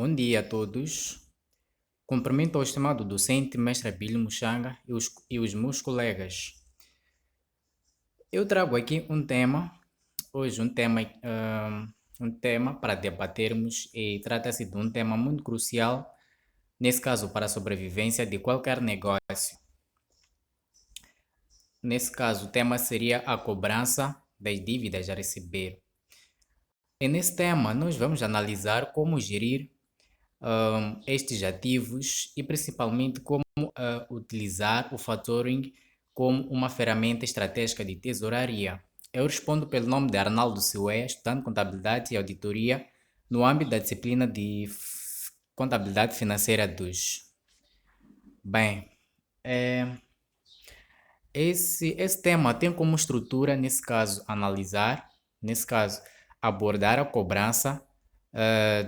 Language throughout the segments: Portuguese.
Bom dia a todos. Cumprimento ao estimado docente, mestre Abílio Muxanga e os meus colegas. Eu trago aqui hoje um tema para debatermos e trata-se de um tema muito crucial, nesse caso para a sobrevivência de qualquer negócio. Nesse caso, o tema seria a cobrança das dívidas a receber. E nesse tema, nós vamos analisar como gerir estes ativos e principalmente como utilizar o factoring como uma ferramenta estratégica de tesouraria. Eu respondo pelo nome de Arnaldo Silé, estudante de Contabilidade e Auditoria no âmbito da disciplina de Contabilidade Financeira 2. Bem, esse tema tem como estrutura, nesse caso, abordar a cobrança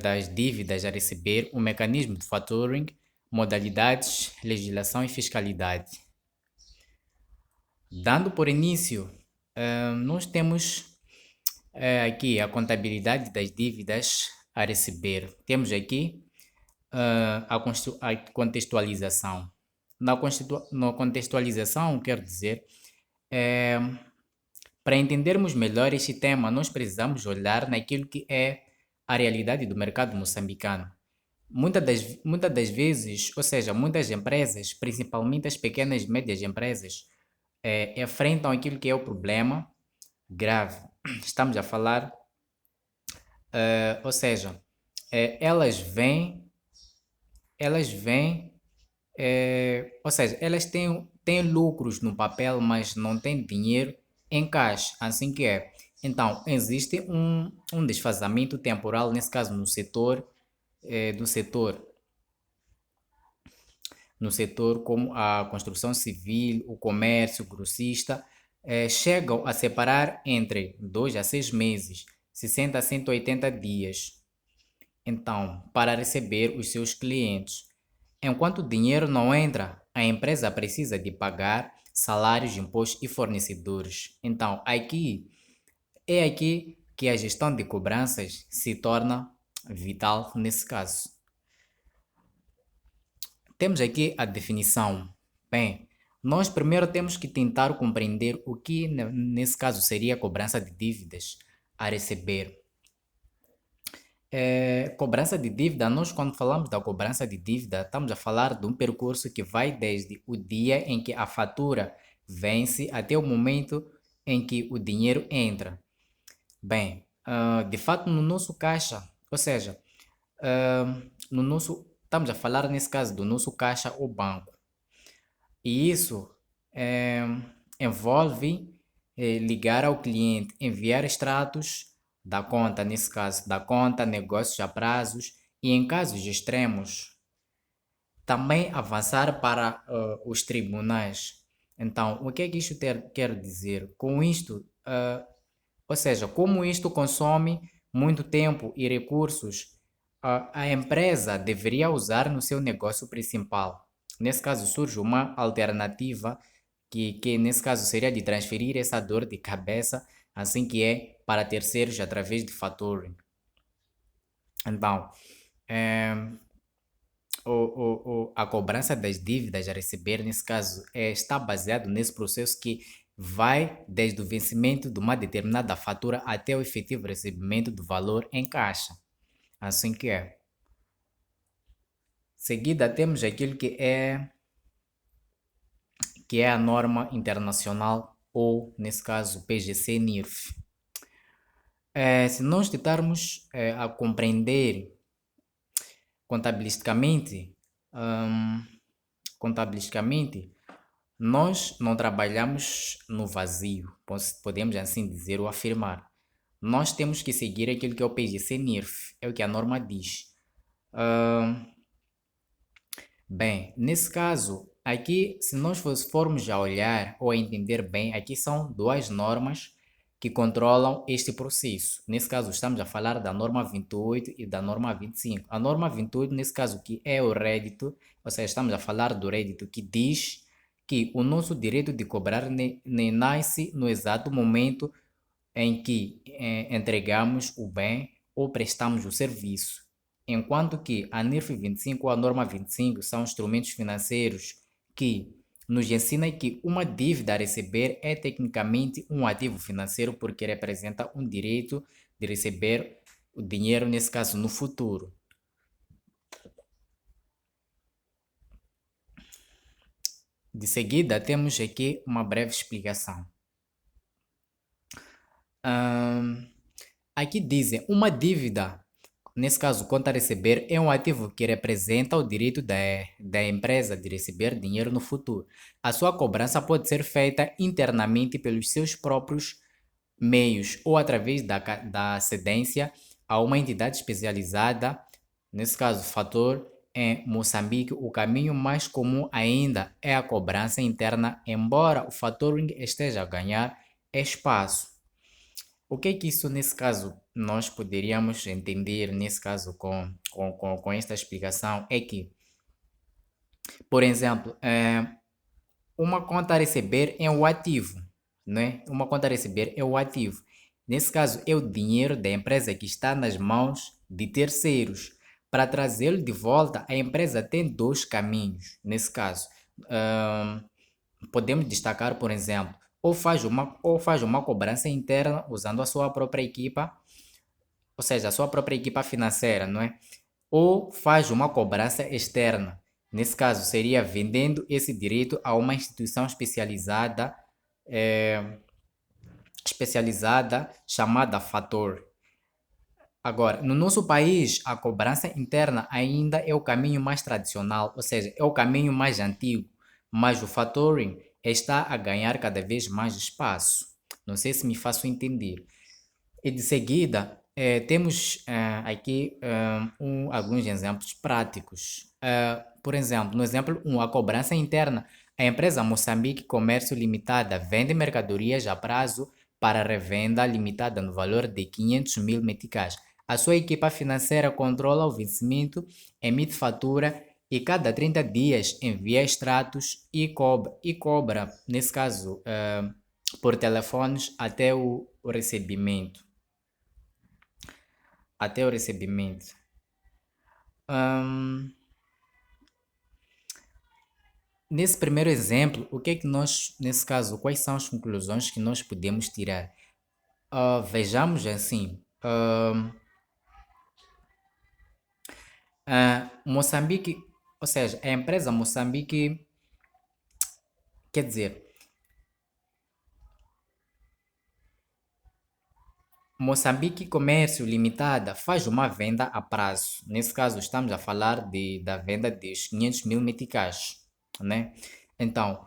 das dívidas a receber, o mecanismo de factoring, modalidades, legislação e fiscalidade. Dando por início, nós temos aqui a contabilidade das dívidas a receber. Temos aqui a contextualização. Na contextualização, quero dizer, para entendermos melhor este tema, nós precisamos olhar naquilo que é a realidade do mercado moçambicano. Muitas das vezes, ou seja, muitas empresas, principalmente as pequenas e médias empresas, enfrentam aquilo que é o problema grave. Estamos a falar, ou seja, elas vêm, ou seja, elas têm lucros no papel, mas não têm dinheiro em caixa, assim que é. Então, existe um desfazamento temporal, nesse caso, do setor, no setor como a construção civil, o comércio, o grossista, chegam a separar entre 2 a 6 meses, 60 a 180 dias, então, para receber os seus clientes. Enquanto o dinheiro não entra, a empresa precisa de pagar salários, impostos e fornecedores. Então, aqui que a gestão de cobranças se torna vital nesse caso. Temos aqui a definição. Bem, nós primeiro temos que tentar compreender o que nesse caso seria a cobrança de dívidas a receber. Cobrança de dívida, nós quando falamos da cobrança de dívida, estamos a falar de um percurso que vai desde o dia em que a fatura vence até o momento em que o dinheiro entra. Bem, de fato no nosso caixa, ou seja, estamos a falar nesse caso do nosso caixa ou banco. E isso eh, envolve ligar ao cliente, enviar extratos da conta, nesse caso, da conta, negócios a prazos e em casos extremos, também avançar para os tribunais. Então, o que é que isto quer dizer? Com isto, ou seja, como isto consome muito tempo e recursos, a empresa deveria usar no seu negócio principal. Nesse caso, surge uma alternativa que nesse caso seria de transferir essa dor de cabeça, assim que é, para terceiros através de factoring. Então, a cobrança das dívidas a receber, nesse caso, está baseado nesse processo que vai desde o vencimento de uma determinada fatura até o efetivo recebimento do valor em caixa. Assim que é. Seguida, temos aquilo que é a norma internacional ou, nesse caso, PGC-NIRF. Se nós tentarmos a compreender contabilisticamente, hum, contabilisticamente, nós não trabalhamos no vazio, podemos assim dizer ou afirmar. Nós temos que seguir aquilo que é o PGC-NIRF, é o que a norma diz. Hum, Bem, nesse caso, aqui, se nós formos a olhar ou a entender bem, aqui são duas normas que controlam este processo. Nesse caso, estamos a falar da norma 28 e da norma 25. A norma 28, nesse caso, que é o rédito, ou seja, estamos a falar do rédito que diz que o nosso direito de cobrar nasce no exato momento em que entregamos o bem ou prestamos o serviço. enquanto que a NIRF 25 ou a norma 25 são instrumentos financeiros que nos ensina que uma dívida a receber é tecnicamente um ativo financeiro porque representa um direito de receber o dinheiro, nesse caso, no futuro. De seguida, temos aqui uma breve explicação. Aqui dizem, uma dívida, nesse caso, conta a receber, é um ativo que representa o direito da empresa de receber dinheiro no futuro. A sua cobrança pode ser feita internamente pelos seus próprios meios ou através da cedência a uma entidade especializada, nesse caso, fator em Moçambique. O caminho mais comum ainda é a cobrança interna, embora o factoring esteja a ganhar espaço. O que é que isso, nesse caso, nós poderíamos entender, nesse caso, com esta explicação, é que, por exemplo, uma conta a receber é o ativo, né? Uma conta a receber é o ativo. Nesse caso, é o dinheiro da empresa que está nas mãos de terceiros. Para trazê-lo de volta, a empresa tem dois caminhos. Nesse caso, Ahn, podemos destacar, por exemplo, ou faz uma cobrança interna usando a sua própria equipa, ou seja, a sua própria equipa financeira, não é? Ou faz uma cobrança externa. Nesse caso, seria vendendo esse direito a uma instituição especializada chamada Fator. Agora, no nosso país, a cobrança interna ainda é o caminho mais tradicional, ou seja, é o caminho mais antigo, mas o factoring está a ganhar cada vez mais espaço. Não sei se me faço entender. E de seguida, temos aqui alguns exemplos práticos. Por exemplo, no exemplo 1, a cobrança interna. A empresa Moçambique Comércio Limitada vende mercadorias a prazo para revenda limitada no valor de 500 mil meticais. A sua equipa financeira controla o vencimento, emite fatura e cada 30 dias envia extratos e cobra, nesse caso, por telefones até o recebimento. Até o recebimento. Ahn, Nesse primeiro exemplo, o que é que nós, nesse caso, quais são as conclusões que nós podemos tirar? Vejamos assim, Moçambique, ou seja, a empresa Moçambique, quer dizer, Moçambique Comércio Limitada faz uma venda a prazo. Nesse caso, estamos a falar da venda de 500 mil meticais, né? Então,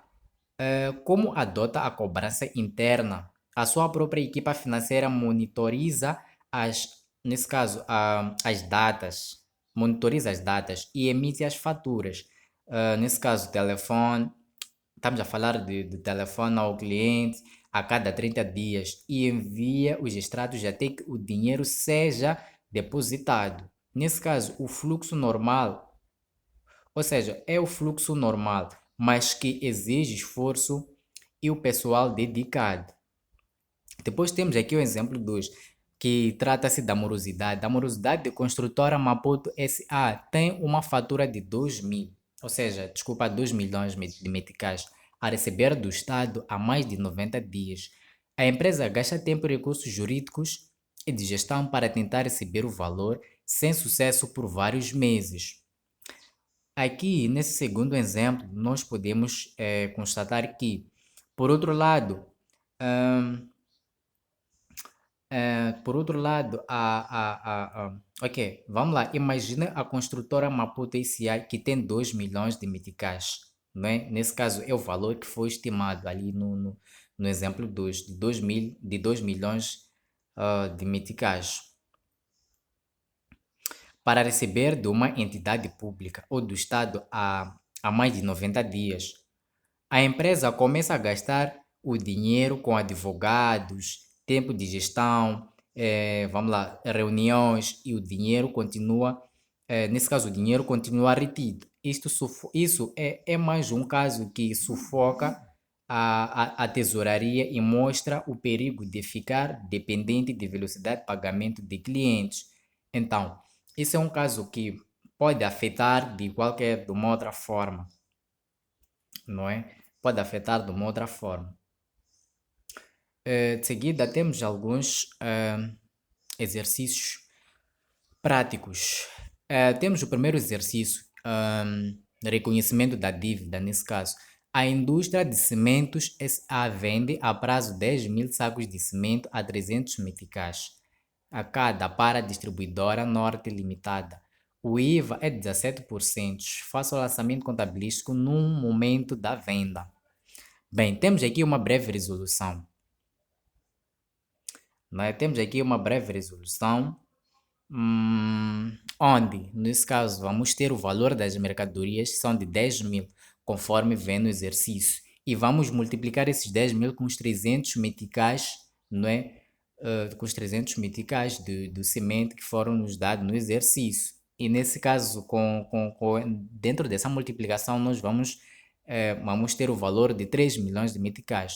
como adota a cobrança interna, a sua própria equipa financeira monitoriza nesse caso, as datas e emite as faturas. Nesse caso, telefone, estamos a falar de telefone ao cliente a cada 30 dias e envia os extratos até que o dinheiro seja depositado. Nesse caso, o fluxo normal, ou seja, é o fluxo normal, mas que exige esforço e o pessoal dedicado. Depois temos aqui o exemplo 2, que trata-se da morosidade. A morosidade de construtora Maputo SA tem uma fatura de 2 mil, ou seja, desculpa, 2 milhões de meticais a receber do Estado há mais de 90 dias. A empresa gasta tempo e recursos jurídicos e de gestão para tentar receber o valor, sem sucesso por vários meses. Aqui, nesse segundo exemplo, nós podemos constatar que, por outro lado, ok, vamos lá. Imagina a construtora Maputo S.A. que tem 2 milhões de meticais, não é? Nesse caso, é o valor que foi estimado ali no exemplo 2, de 2 milhões de meticais, para receber de uma entidade pública ou do Estado há mais de 90 dias. A empresa começa a gastar o dinheiro com advogados, tempo de gestão, vamos lá, reuniões e o dinheiro continua, nesse caso, o dinheiro continua retido. Isso é mais um caso que sufoca a tesouraria e mostra o perigo de ficar dependente de velocidade de pagamento de clientes. Então, Isso é um caso que pode afetar de uma outra forma, não é? Pode afetar de uma outra forma. De seguida, temos alguns exercícios práticos. Temos o primeiro exercício, reconhecimento da dívida, nesse caso. A indústria de cimentos SA vende a prazo 10.000 sacos de cimento a 300 meticais a cada para a distribuidora Norte Limitada. O IVA é 17%. Faça o lançamento contabilístico num momento da venda. Bem, temos aqui uma breve resolução. Temos aqui uma breve resolução onde, nesse caso, vamos ter o valor das mercadorias, que são de 10.000, conforme vem no exercício. E vamos multiplicar esses 10.000 com os 300 meticais, não é? Com os 300 meticais do cimento que foram nos dados no exercício. E nesse caso, dentro dessa multiplicação, nós vamos ter o valor de 3 milhões de meticais.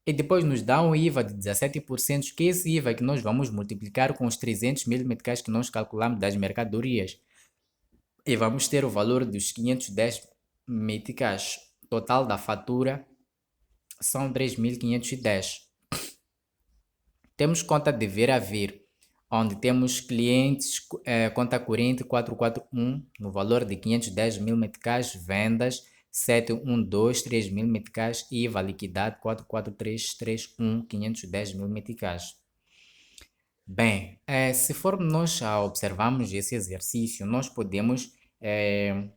E depois nos dá um IVA de 17%, que é esse IVA que nós vamos multiplicar com os 300.000 meticais que nós calculamos das mercadorias. E vamos ter o valor dos 510 meticais. Total da fatura são 3.510. Temos conta dever haver, onde temos clientes, conta corrente 441, no valor de 510.000 meticais, vendas 712, 3.000 meticais, IVA liquidado 44331, 510.000 meticais. Bem, se formos nós a observarmos esse exercício, nós podemos, de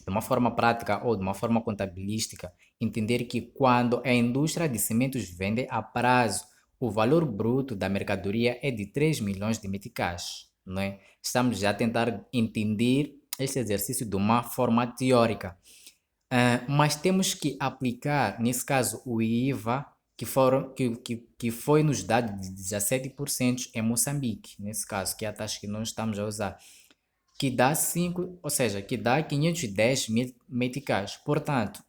uma forma prática ou de uma forma contabilística, entender que quando a indústria de cimentos vende a prazo, o valor bruto da mercadoria é de 3 milhões de meticais, não é? Estamos já a tentar entender este exercício de uma forma teórica. Mas temos que aplicar, nesse caso, o IVA que foi nos dado de 17% em Moçambique, nesse caso, que é a taxa que nós estamos a usar, que dá 5, ou seja, que dá 510 mil meticais. Portanto,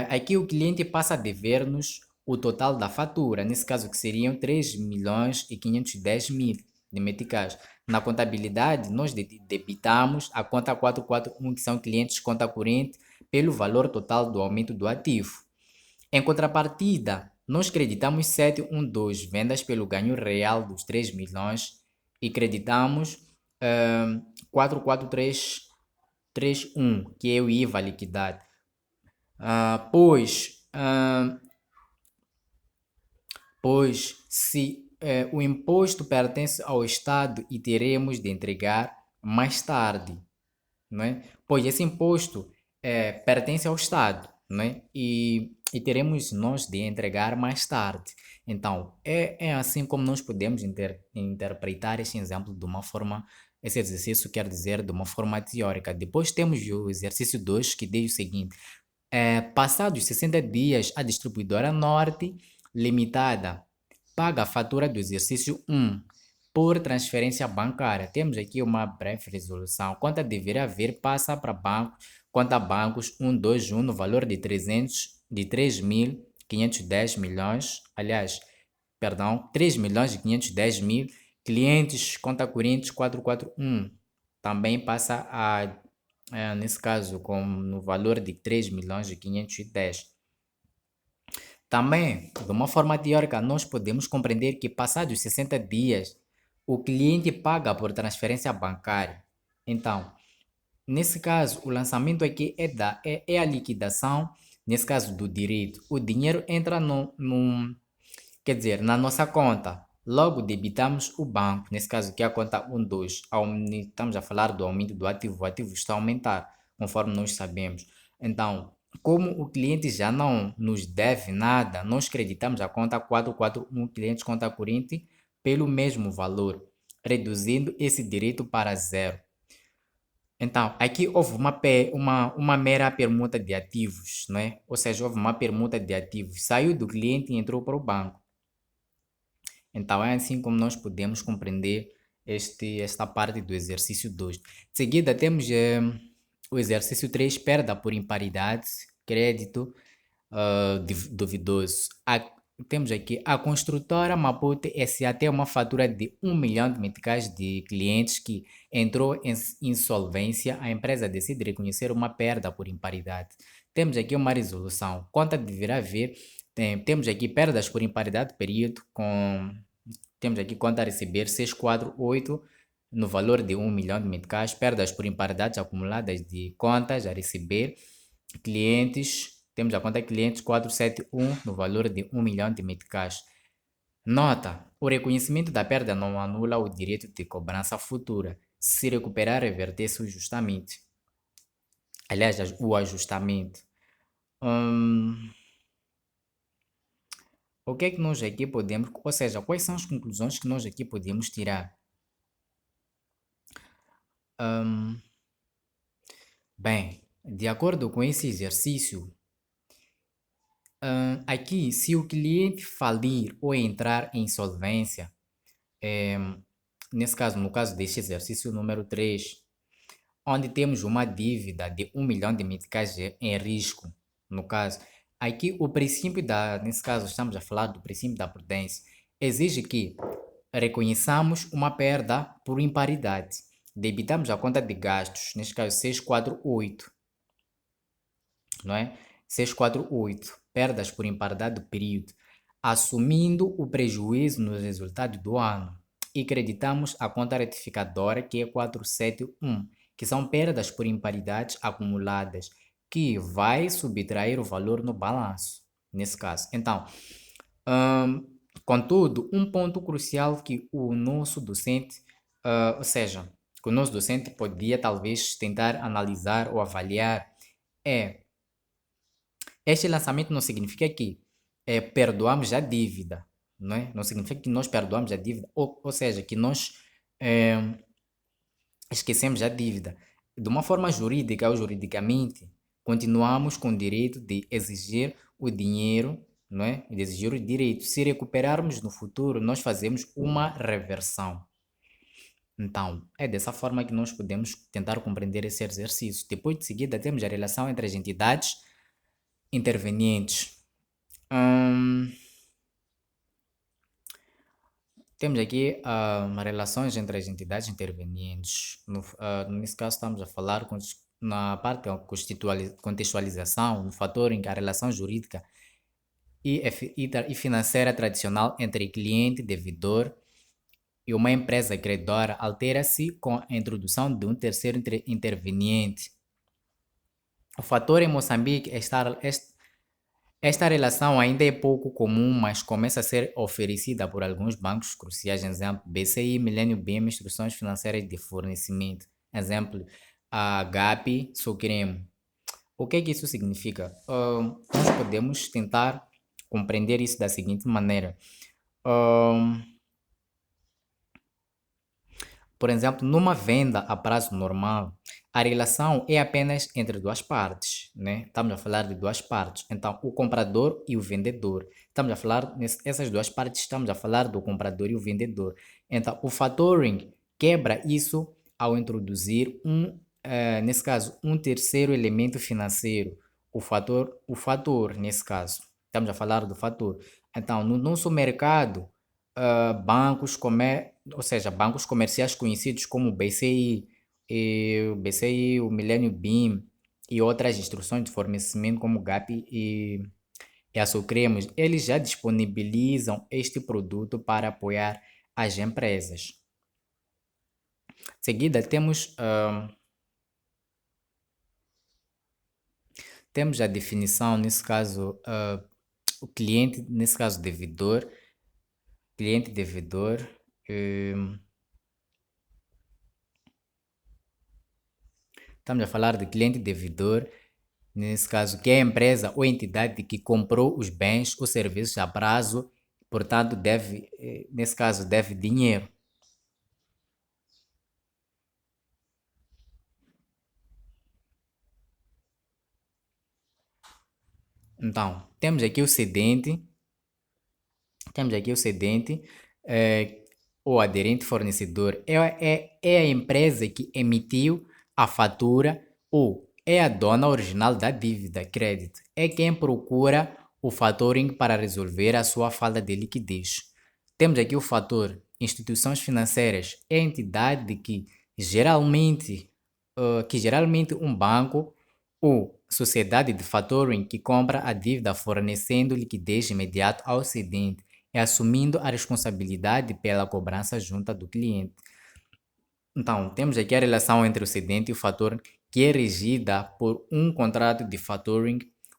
aqui o cliente passa a dever-nos o total da fatura, nesse caso que seriam 3 milhões e 510 mil de meticais. Na contabilidade, nós debitamos a conta 441, que são clientes conta corrente, pelo valor total do aumento do ativo. Em contrapartida, nós creditamos 712 vendas pelo ganho real dos 3 milhões e creditamos 44331, que é o IVA liquidado. Pois se o imposto pertence ao Estado e teremos de entregar mais tarde, não é? Pois esse imposto pertence ao Estado, não é? E teremos nós de entregar mais tarde. Então, é assim como nós podemos interpretar este exemplo de uma forma, esse exercício quer dizer de uma forma teórica. Depois temos o exercício 2 que diz o seguinte: passados 60 dias, a distribuidora Norte Limitada paga a fatura do exercício 1 por transferência bancária. Temos aqui uma breve resolução. Conta dever haver passa para banco, conta bancos 121 no valor de 3.510 milhões, aliás, perdão, 3 milhões e 510 mil, clientes, conta corrente 441. Também passa nesse caso, no valor de 3 milhões e 510. Também, de uma forma teórica, nós podemos compreender que passados 60 dias, o cliente paga por transferência bancária. Então, nesse caso, o lançamento aqui é a liquidação, nesse caso do direito. O dinheiro entra quer dizer, na nossa conta. Logo debitamos o banco, nesse caso aqui a conta 12. Estamos a falar do aumento do ativo. O ativo está a aumentar, conforme nós sabemos. Então, como o cliente já não nos deve nada, nós creditamos a conta 441 clientes conta corrente pelo mesmo valor, reduzindo esse direito para zero. Então, aqui houve uma mera permuta de ativos, não é? Ou seja, houve uma permuta de ativos. Saiu do cliente e entrou para o banco. Então, é assim como nós podemos compreender esta parte do exercício 2. De seguida, temos o exercício 3, perda por imparidade, crédito duvidoso. temos aqui a construtora Maputo S.A. tem uma fatura de 1 milhão de meticais de clientes que entrou em insolvência. A empresa decide reconhecer uma perda por imparidade. Temos aqui uma resolução. Conta deverá haver. Temos aqui perdas por imparidade de período com. Temos aqui conta a receber 648 no valor de 1 milhão de meticais. Perdas por imparidades acumuladas de contas a receber clientes. Temos a conta clientes 471 no valor de 1 milhão de meticais. Nota: o reconhecimento da perda não anula o direito de cobrança futura. Se recuperar, reverter-se o ajustamento. Aliás, o ajustamento. O que é que nós aqui podemos, ou seja, quais são as conclusões que nós aqui podemos tirar? Bem, de acordo com esse exercício, aqui, se o cliente falir ou entrar em insolvência, nesse caso, no caso deste exercício número 3, onde temos uma dívida de 1 milhão de meticais em risco, no caso, aqui o princípio nesse caso estamos a falar do princípio da prudência, exige que reconheçamos uma perda por imparidade, debitamos a conta de gastos, neste caso 648, não é? 648, perdas por imparidade do período, assumindo o prejuízo no resultado do ano, e creditamos a conta retificadora, que é 471, que são perdas por imparidades acumuladas, que vai subtrair o valor no balanço, nesse caso. Então, contudo, um ponto crucial que o nosso docente, ou seja, que o nosso docente podia talvez tentar analisar ou avaliar é: este lançamento não significa que perdoamos a dívida, não é? Não significa que nós perdoamos a dívida, ou seja, que nós esquecemos a dívida. De uma forma jurídica ou juridicamente, continuamos com o direito de exigir o dinheiro, não é? De exigir o direito. Se recuperarmos no futuro, nós fazemos uma reversão. Então, é dessa forma que nós podemos tentar compreender esse exercício. Depois de seguida, temos a relação entre as entidades intervenientes. Temos aqui relações entre as entidades intervenientes. Nesse caso, estamos a falar na parte da contextualização, no fator em que a relação jurídica e financeira tradicional entre cliente e devedor e uma empresa credora altera-se com a introdução de um terceiro interveniente. O fator em Moçambique é esta relação ainda é pouco comum, mas começa a ser oferecida por alguns bancos cruciais. Exemplo, BCI, Millennium BIM, Instruções Financeiras de Fornecimento. Exemplo, a GAP, Sucremo. O que é que isso significa? Nós podemos tentar compreender isso da seguinte maneira. Por exemplo, numa venda a prazo normal, a relação é apenas entre duas partes, né? Estamos a falar de duas partes. Então, o comprador e o vendedor. Estamos a falar, essas duas partes, estamos a falar do comprador e o vendedor. Então, o factoring quebra isso ao introduzir nesse caso, um terceiro elemento financeiro, o fator, nesse caso. Estamos a falar do fator. Então, no nosso mercado, ou seja, bancos comerciais conhecidos como BCI, o Millennium BIM e outras instruções de fornecimento como GAP e a Sucremos, eles já disponibilizam este produto para apoiar as empresas. Em seguida, temos a definição, nesse caso, o cliente, nesse caso, devedor. Cliente devedor. Estamos a falar de cliente devedor, nesse caso, que é a empresa ou entidade que comprou os bens ou serviços a prazo, portanto, nesse caso, deve dinheiro. Então, temos aqui o cedente, o aderente fornecedor é a empresa que emitiu a fatura ou é a dona original da dívida, crédito. É quem procura o factoring para resolver a sua falta de liquidez. Temos aqui o fator instituições financeiras, é a entidade que geralmente um banco ou sociedade de factoring que compra a dívida fornecendo liquidez imediata ao cedente e assumindo a responsabilidade pela cobrança junto do cliente. Então, temos aqui a relação entre o cedente e o fator que é regida por um contrato de factoring.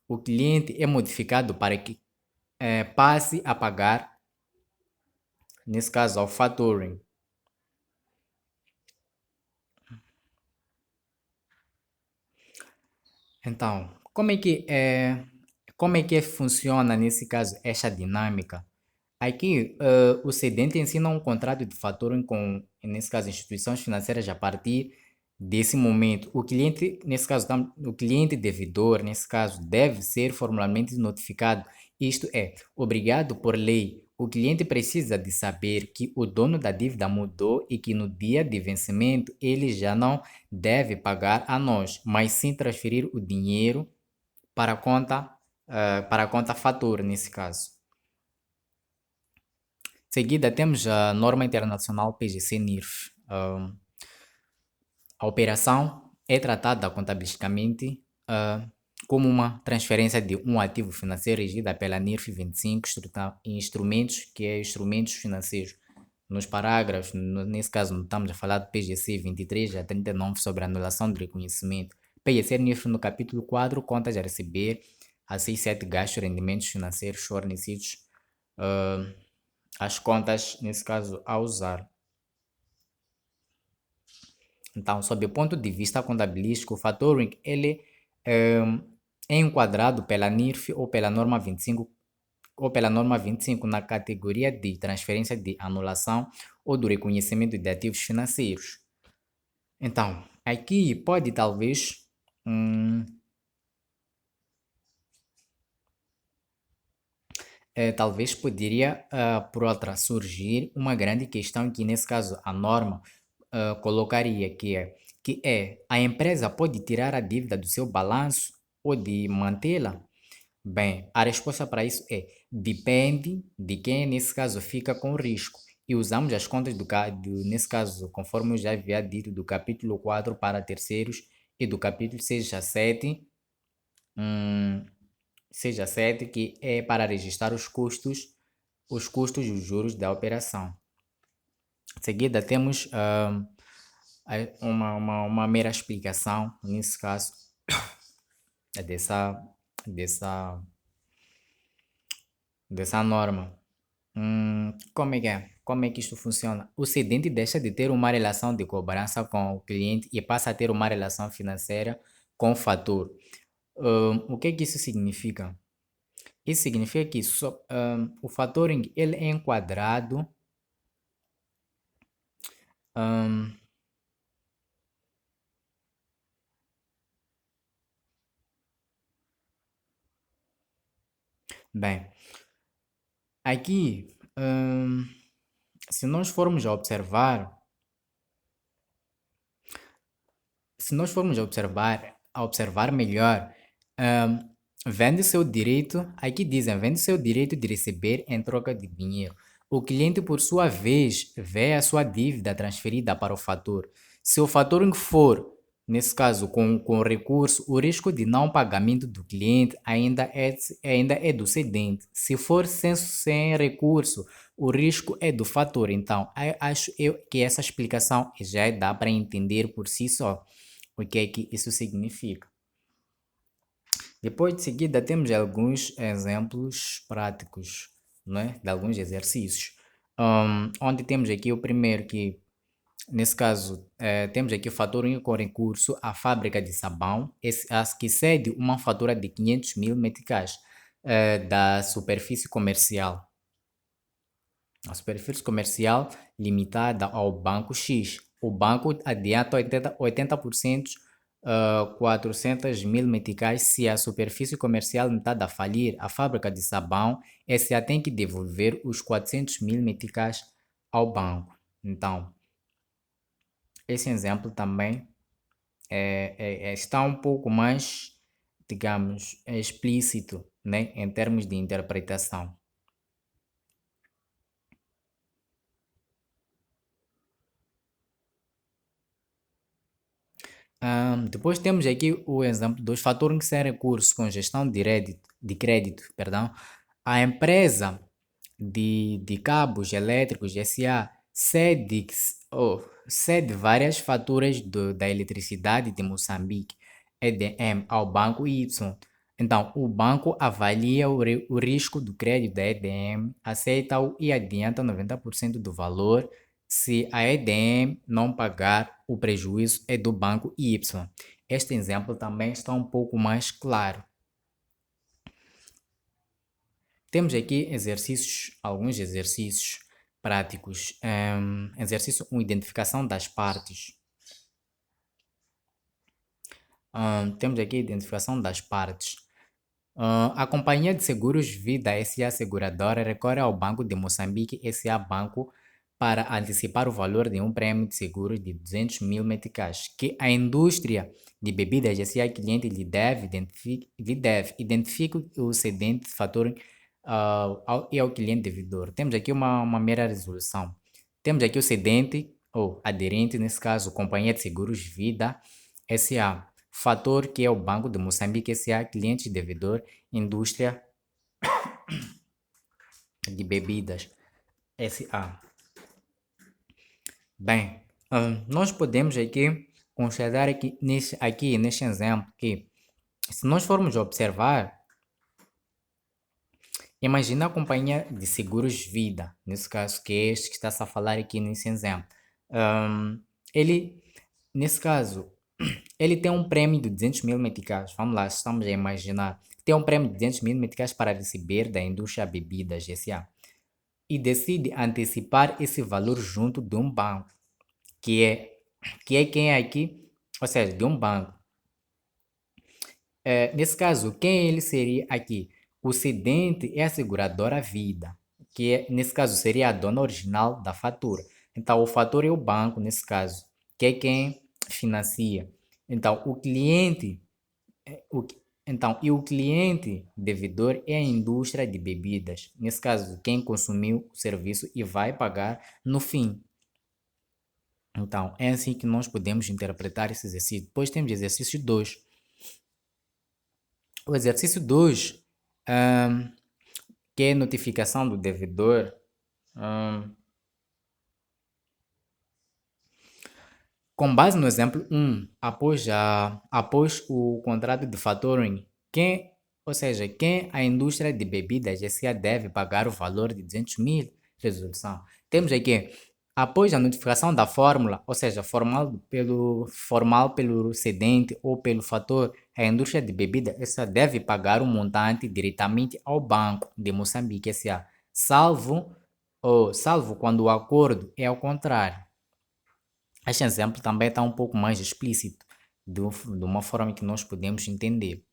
O cliente é modificado para que passe a pagar, nesse caso, ao factoring. Então, como é que funciona nesse caso esta dinâmica? Aqui, o cedente ensina um contrato de factoring com, nesse caso, instituições financeiras a partir desse momento. O cliente, nesse caso, o cliente devedor, nesse caso, deve ser formalmente notificado. Isto é, obrigado por lei. O cliente precisa de saber que o dono da dívida mudou e que no dia de vencimento ele já não deve pagar a nós, mas sim transferir o dinheiro para a conta fatura, nesse caso. Em seguida, temos a norma internacional PGC-NIRF. A operação é tratada contabilisticamente como uma transferência de um ativo financeiro regida pela NIRF 25, instrumentos, que é instrumentos financeiros. Nos parágrafos, nesse caso, não estamos a falar do PGC 23 a 39 sobre anulação de reconhecimento. PGC-NIRF no capítulo 4, contas a receber, a 6.7 gastos rendimentos financeiros fornecidos, as contas, nesse caso, a usar. Então, sob o ponto de vista contabilístico, o factoring ele é enquadrado pela NIRF ou pela norma 25 na categoria de transferência de anulação ou do reconhecimento de ativos financeiros. Então, aqui pode talvez poderia, por outra, surgir uma grande questão que, nesse caso, a norma colocaria, que é a empresa pode tirar a dívida do seu balanço ou de mantê-la? Bem, a resposta para isso é depende de quem, nesse caso, fica com o risco. E usamos as contas nesse caso, conforme eu já havia dito, do capítulo 4 para terceiros e do capítulo 6 a 7, que é para registrar os custos e os juros da operação. Em seguida, temos uma mera explicação, nesse caso, dessa, dessa, dessa norma. Como é que é? Como é que isto funciona? O cedente deixa de ter uma relação de cobrança com o cliente e passa a ter uma relação financeira com o fator. O que isso significa? Isso significa que o factoring ele é enquadrado bem. Aqui, se nós formos a observar, a observar melhor, hum, vende seu direito, aqui dizem, vende seu direito de receber em troca de dinheiro. O cliente, por sua vez, vê a sua dívida transferida para o fator. Se o factoring for, nesse caso, com recurso, o risco de não pagamento do cliente ainda é do cedente. Se for sem recurso, o risco é do fator. Então, acho que essa explicação já dá para entender por si só o que é que isso significa. Depois de seguida, temos alguns exemplos práticos, né, de alguns exercícios. Onde temos aqui o primeiro que, nesse caso, temos aqui o fator único recurso, a fábrica de sabão, que cede uma fatura de 500 mil meticais da superfície comercial. A superfície comercial limitada ao banco X. O banco adianta 80%, 400 mil meticais. Se a superfície comercial limitada falir, a fábrica de sabão, SA tem que devolver os 400 mil meticais ao banco. Então, esse exemplo também está um pouco mais, digamos, explícito, né, em termos de interpretação. Depois temos aqui o exemplo dos fatores sem recursos com gestão de crédito, perdão. A empresa de cabos elétricos SA cede várias faturas da eletricidade de Moçambique, EDM, ao Banco Y. Então, o banco avalia o risco do crédito da EDM, aceita-o e adianta 90% do valor. Se a EDM não pagar, o prejuízo é do Banco Y. Este exemplo também está um pouco mais claro. Temos aqui alguns exercícios práticos. Exercício 1, identificação das partes. Temos aqui a identificação das partes. A Companhia de Seguros Vida S.A. Seguradora recorre ao Banco de Moçambique S.A. Banco para antecipar o valor de um prêmio de seguros de 200 mil meticais, que a indústria de bebidas S.A. cliente lhe deve identifique o cedente fator e ao cliente devedor. Temos aqui uma mera resolução. Temos aqui o cedente ou aderente, nesse caso, Companhia de Seguros Vida S.A. Fator, que é o Banco de Moçambique S.A., cliente devedor, indústria de bebidas S.A. Bem, nós podemos aqui considerar neste exemplo que, se nós formos observar, imagina a companhia de seguros vida, nesse caso, que é este que está-se a falar aqui nesse exemplo. Nesse caso, ele tem um prêmio de 200 mil meticais. Vamos lá, estamos a imaginar. Tem um prêmio de 200 mil meticais para receber da indústria bebidas S.A. E decide antecipar esse valor junto de um banco, que é quem é aqui, ou seja, de um banco. Nesse caso, quem ele seria aqui? O cedente é a seguradora Vida, nesse caso seria a dona original da fatura. Então, o fator é o banco, nesse caso, que é quem financia. Então, o cliente devedor é a indústria de bebidas, nesse caso, quem consumiu o serviço e vai pagar no fim. Então, é assim que nós podemos interpretar esse exercício. Depois temos o exercício 2. O exercício 2, que é notificação do devedor. Com base no exemplo 1, após o contrato de factoring, quem a indústria de bebidas S.A. deve pagar o valor de 200 mil. Resolução. Temos aqui, após a notificação da fórmula, ou seja, formal pelo cedente ou pelo fator, a indústria de bebidas S.A. deve pagar o montante diretamente ao Banco de Moçambique S.A., salvo quando o acordo é ao contrário. Este exemplo também está um pouco mais explícito, de uma forma que nós podemos entender.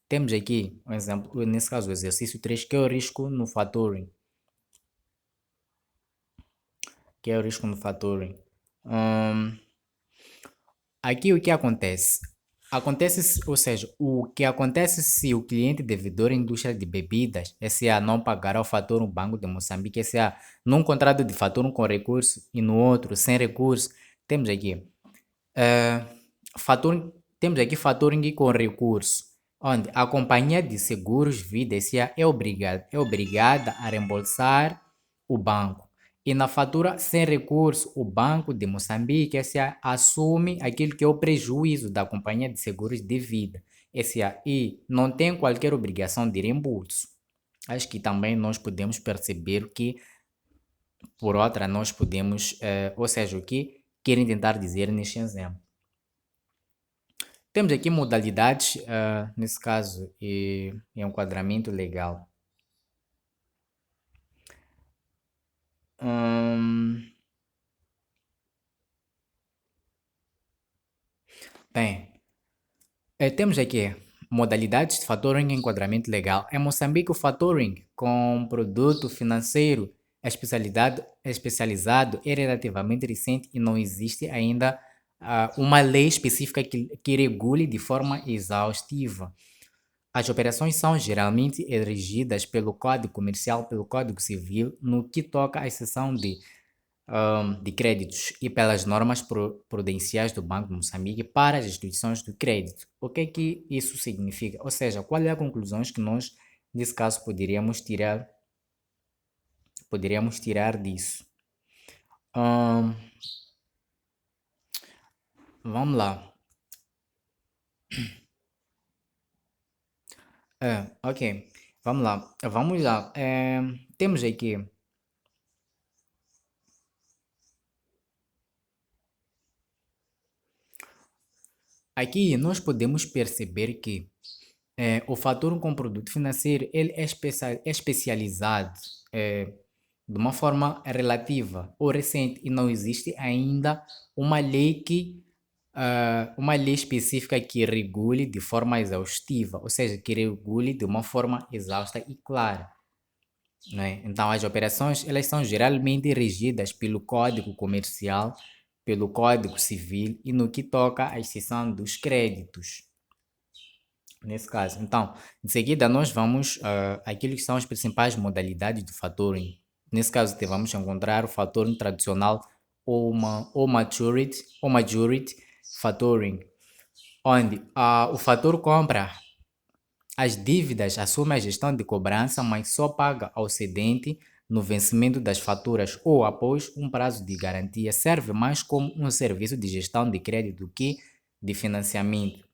Temos aqui um exemplo, nesse caso o exercício 3, que é o risco no factoring. Aqui o que acontece? O que acontece se o cliente devedor indústria de bebidas S.A. não pagar ao fator um Banco de Moçambique S.A. num contrato de fator com recurso e no outro sem recurso, temos aqui factoring com recurso, onde a companhia de seguros Vida S.A. é obrigada a reembolsar o banco. E na fatura sem recurso, o Banco de Moçambique S.A. assume aquilo que é o prejuízo da companhia de seguros de vida S.A. e não tem qualquer obrigação de reembolso. Acho que também nós podemos perceber que, por outra, nós podemos, ou seja, o que querem tentar dizer neste exemplo. Temos aqui modalidades, nesse caso, e enquadramento legal. Bem, temos aqui modalidades de factoring e enquadramento legal. Em Moçambique, o factoring com produto financeiro especializado é relativamente recente e não existe ainda uma lei específica que regule de forma exaustiva. As operações são geralmente regidas pelo Código Comercial, pelo Código Civil, no que toca à exceção de créditos e pelas normas prudenciais do Banco de Moçambique para as instituições de crédito. O que isso significa? Ou seja, qual é a conclusão que nós, nesse caso, poderíamos tirar disso? Ahn, vamos lá. Ok. Vamos lá. Vamos lá. Temos aqui nós podemos perceber que o fator com produto financeiro ele é especializado de uma forma relativa ou recente e não existe ainda uma lei específica que regule de forma exaustiva, ou seja, que regule de uma forma exausta e clara, né? Então, as operações elas são geralmente regidas pelo Código Comercial, pelo Código Civil e no que toca à exceção dos créditos, nesse caso. Então, em seguida, nós vamos àquilo que são as principais modalidades do factoring. Nesse caso, vamos encontrar o factoring tradicional ou majority factoring, onde o fator compra as dívidas, assume a gestão de cobrança, mas só paga ao cedente no vencimento das faturas ou após um prazo de garantia. Serve mais como um serviço de gestão de crédito do que de financiamento.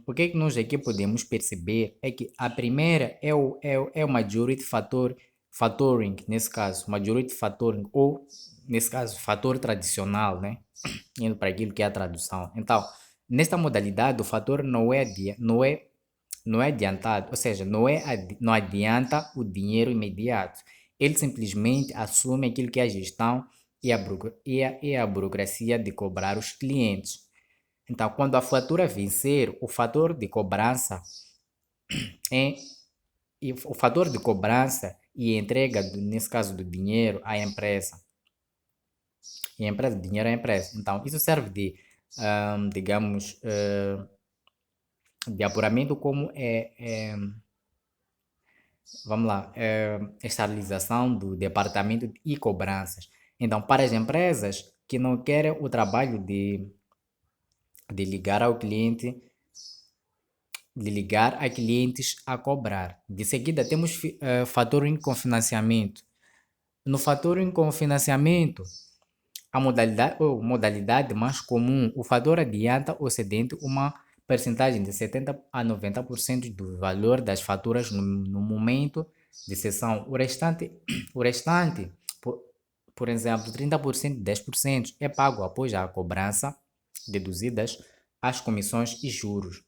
O que nós aqui podemos perceber é que a primeira é o majority factoring, nesse caso, majority factoring, ou, nesse caso, fator tradicional, né? Indo para aquilo que é a tradução. Então, nesta modalidade, o fator não é adiantado, ou seja, não adianta o dinheiro imediato. Ele simplesmente assume aquilo que é a gestão e a burocracia de cobrar os clientes. Então, quando a fatura vencer, é, o fator de cobrança e entrega, nesse caso, do dinheiro à empresa. E a empresa, dinheiro à empresa. Então, isso serve digamos, de apuramento como vamos lá, estabilização do departamento e cobranças. Então, para as empresas que não querem o trabalho de ligar ao cliente, de ligar a clientes a cobrar. De seguida, temos faturing com financiamento. No faturing com financiamento, a modalidade mais comum, o fator adianta ao cedente uma percentagem de 70 a 90% do valor das faturas no momento de cessão. O restante por exemplo, 30% e 10% é pago após a cobrança, deduzidas as comissões e juros.